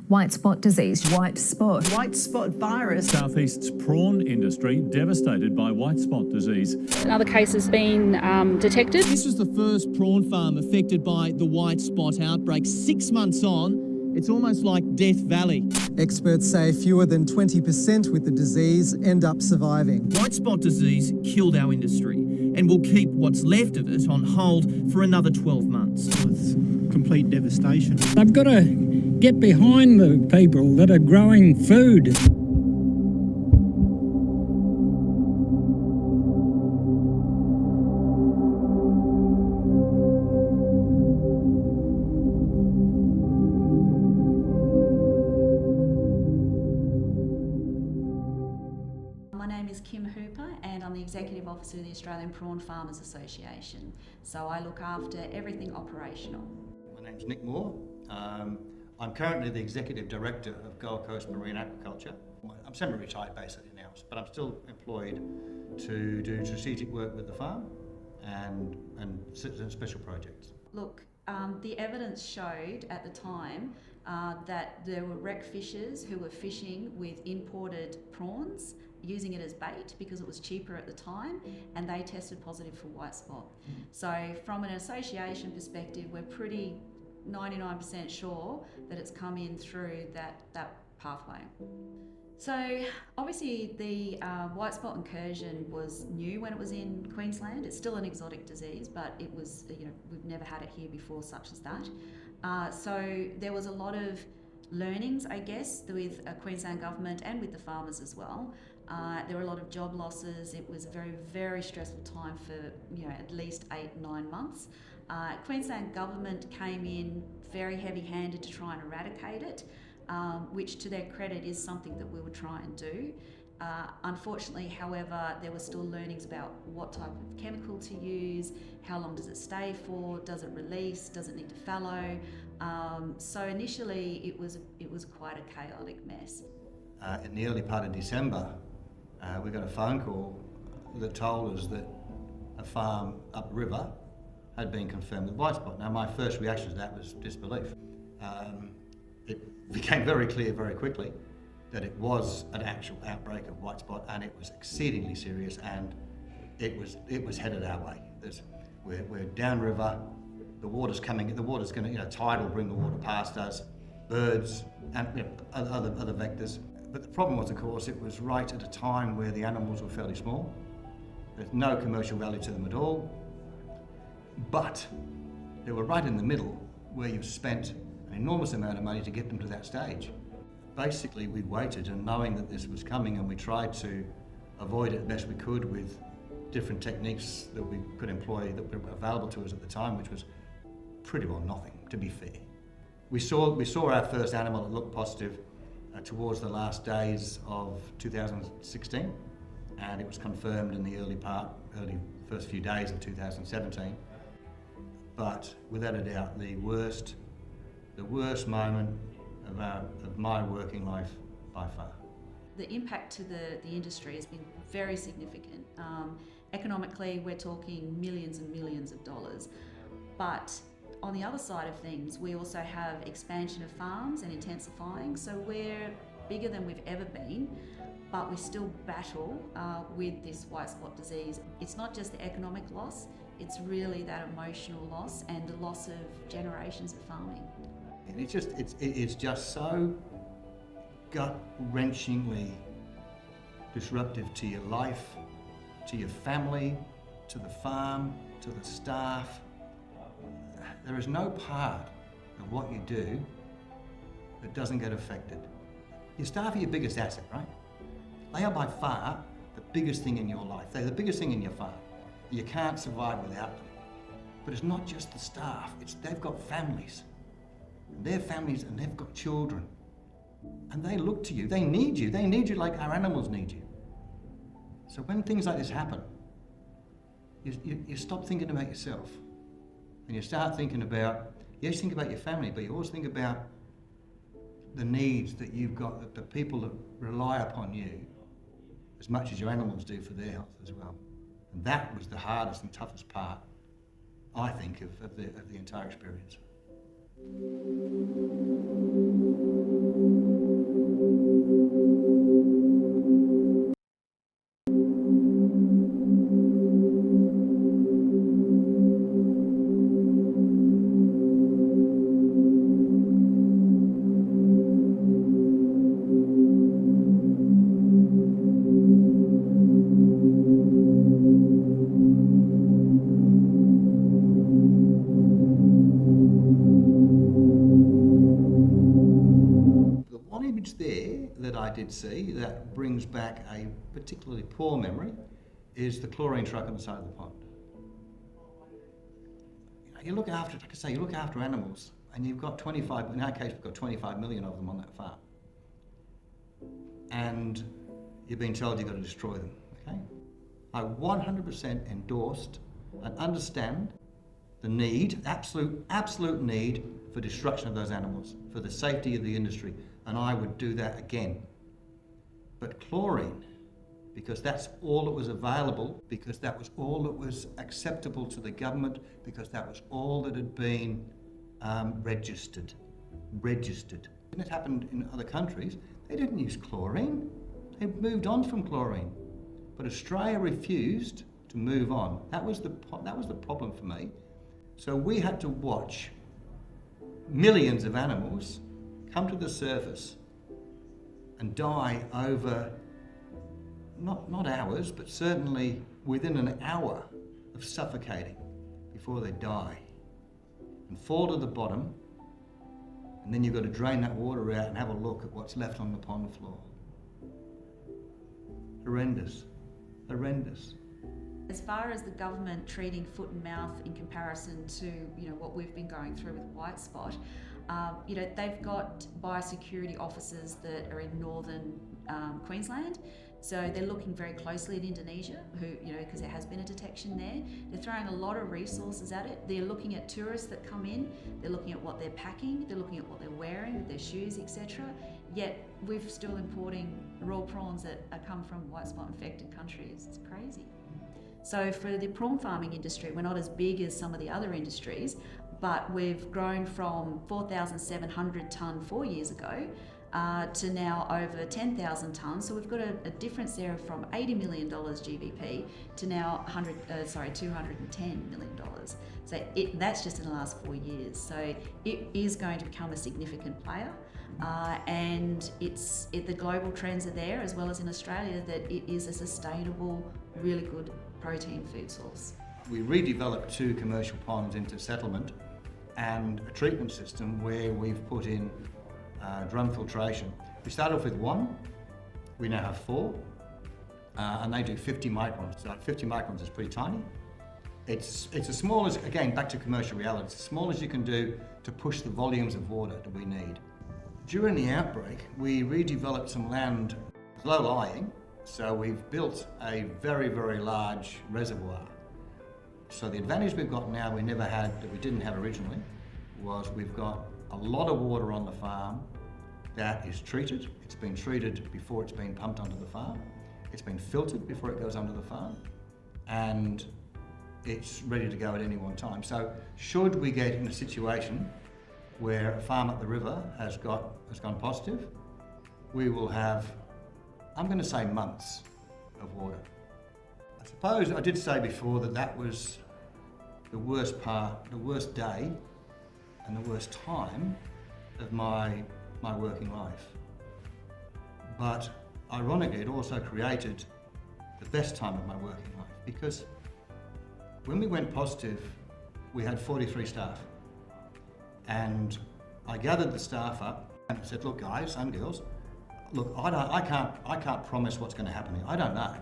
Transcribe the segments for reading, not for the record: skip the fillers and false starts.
white spot disease, white spot virus. Southeast's prawn industry devastated by white spot disease. Another case has been detected. This was the first prawn farm affected by the white spot outbreak. 6 months on, it's almost like Death Valley. Experts say fewer than 20% with the disease end up surviving. White spot disease killed our industry and will keep what's left of it on hold for another 12 months. It's complete devastation. They've got to get behind the people that are growing food. My name is Kim Hooper and I'm the Executive Officer of the Australian Prawn Farmers Association. So I look after everything operational. My name's Nick Moore. I'm currently the Executive Director of Gold Coast Marine Aquaculture. I'm semi-retired basically now, but I'm still employed to do strategic work with the farm and special projects. Look, the evidence showed at the time that there were wreck fishers who were fishing with imported prawns, using it as bait because it was cheaper at the time, and they tested positive for white spot. So from an association perspective, we're pretty 99% sure that it's come in through that pathway. So obviously the white spot incursion was new when it was in Queensland. It's still an exotic disease, but it was, we've never had it here before such as that. So there was a lot of learnings, I guess, with Queensland government and with the farmers as well. There were a lot of job losses. It was a very, very stressful time for at least 8-9 months. Queensland government came in very heavy-handed to try and eradicate it, which to their credit is something that we would try and do. Unfortunately, however, there were still learnings about what type of chemical to use, how long does it stay for, does it release, does it need to fallow. So initially it was quite a chaotic mess. In the early part of December, we got a phone call that told us that a farm upriver had been confirmed with white spot. Now, my first reaction to that was disbelief. It became very clear very quickly that it was an actual outbreak of white spot, and it was exceedingly serious, and it was headed our way. We're downriver, the water's coming, the water's going to, tide will bring the water past us, birds and other vectors. But the problem was, of course, it was right at a time where the animals were fairly small. There's no commercial value to them at all. But they were right in the middle where you've spent an enormous amount of money to get them to that stage. Basically, we waited, and knowing that this was coming, and we tried to avoid it best we could with different techniques that we could employ that were available to us at the time, which was pretty well nothing, to be fair. We saw our first animal that looked positive towards the last days of 2016, and it was confirmed in the early first few days of 2017. But without a doubt, the worst moment of my working life by far. The impact to the industry has been very significant. Economically, we're talking millions and millions of dollars. But on the other side of things, we also have expansion of farms and intensifying. So we're bigger than we've ever been, but we still battle with this white spot disease. It's not just the economic loss, it's really that emotional loss and the loss of generations of farming. And it's just so gut-wrenchingly disruptive to your life, to your family, to the farm, to the staff. There is no part of what you do that doesn't get affected. Your staff are your biggest asset, right? They are by far the biggest thing in your life. They're the biggest thing in your farm. You can't survive without them. But it's not just the staff, they've got families. They're families and they've got children. And they look to you, they need you like our animals need you. So when things like this happen, you stop thinking about yourself. And you start thinking about, yes, think about your family, but you always think about the needs that you've got, the people that rely upon you as much as your animals do for their health as well. And that was the hardest and toughest part, I think, of the entire experience. image there that I did see that brings back a particularly poor memory is the chlorine truck on the side of the pond. You look after, like I say, you look after animals, and you've got 25, in our case we've got 25 million of them on that farm. And you've been told you've got to destroy them, okay? I 100% endorsed and understand the need, absolute need for destruction of those animals, for the safety of the industry, and I would do that again. But chlorine, because that's all that was available, because that was all that was acceptable to the government, because that was all that had been registered. And it happened in other countries. They didn't use chlorine. They moved on from chlorine. But Australia refused to move on. That was the problem for me. So we had to watch millions of animals come to the surface and die over not hours, but certainly within an hour of suffocating before they die and fall to the bottom, and then you've got to drain that water out and have a look at what's left on the pond floor. Horrendous. As far as the government treating foot and mouth in comparison to what we've been going through with white spot, they've got biosecurity officers that are in northern Queensland. So they're looking very closely at Indonesia, because there has been a detection there. They're throwing a lot of resources at it. They're looking at tourists that come in. They're looking at what they're packing. They're looking at what they're wearing with their shoes, etc. Yet we're still importing raw prawns that come from white spot infected countries. It's crazy. So for the prawn farming industry, we're not as big as some of the other industries, but we've grown from 4,700 tonne 4 years ago to now over 10,000 tonnes. So we've got a difference there from $80 million GBP to now $210 million. So that's just in the last 4 years. So it is going to become a significant player. And the global trends are there, as well as in Australia, that it is a sustainable, really good protein food source. We redeveloped 2 commercial ponds into settlement and a treatment system where we've put in drum filtration. We started off with 1, we now have 4, and they do 50 microns. So 50 microns is pretty tiny. It's as small as, again, back to commercial reality, it's as small as you can do to push the volumes of water that we need. During the outbreak, we redeveloped some land low-lying, so we've built a very, very large reservoir. So the advantage we've got now we didn't have originally, was we've got a lot of water on the farm that is treated. It's been treated before it's been pumped onto the farm. It's been filtered before it goes onto the farm, and it's ready to go at any one time. So should we get in a situation where a farm up the river has gone positive, we will have, I'm going to say, months of water. I suppose I did say before that was the worst day and the worst time of my working life. But ironically, it also created the best time of my working life, because when we went positive, we had 43 staff. And I gathered the staff up and said, look guys and girls, look, I can't promise what's going to happen here. I don't know.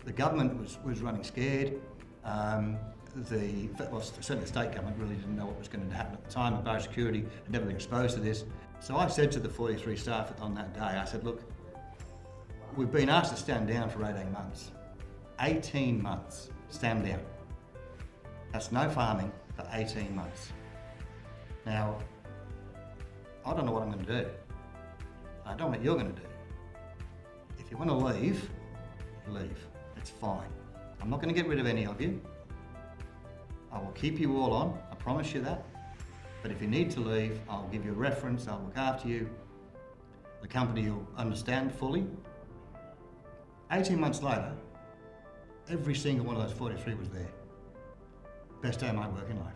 The government was running scared. Certainly the state government really didn't know what was going to happen at the time, and biosecurity had never been exposed to this. So I said to the 43 staff on that day, I said, look, we've been asked to stand down for 18 months. 18 months, stand down. That's no farming for 18 months. Now, I don't know what I'm going to do. I don't know what you're going to do. If you want to leave, leave. It's fine. I'm not going to get rid of any of you. I will keep you all on, I promise you that. But if you need to leave, I'll give you a reference, I'll look after you. The company will understand fully. 18 months later, every single one of those 43 was there. Best day of my working life.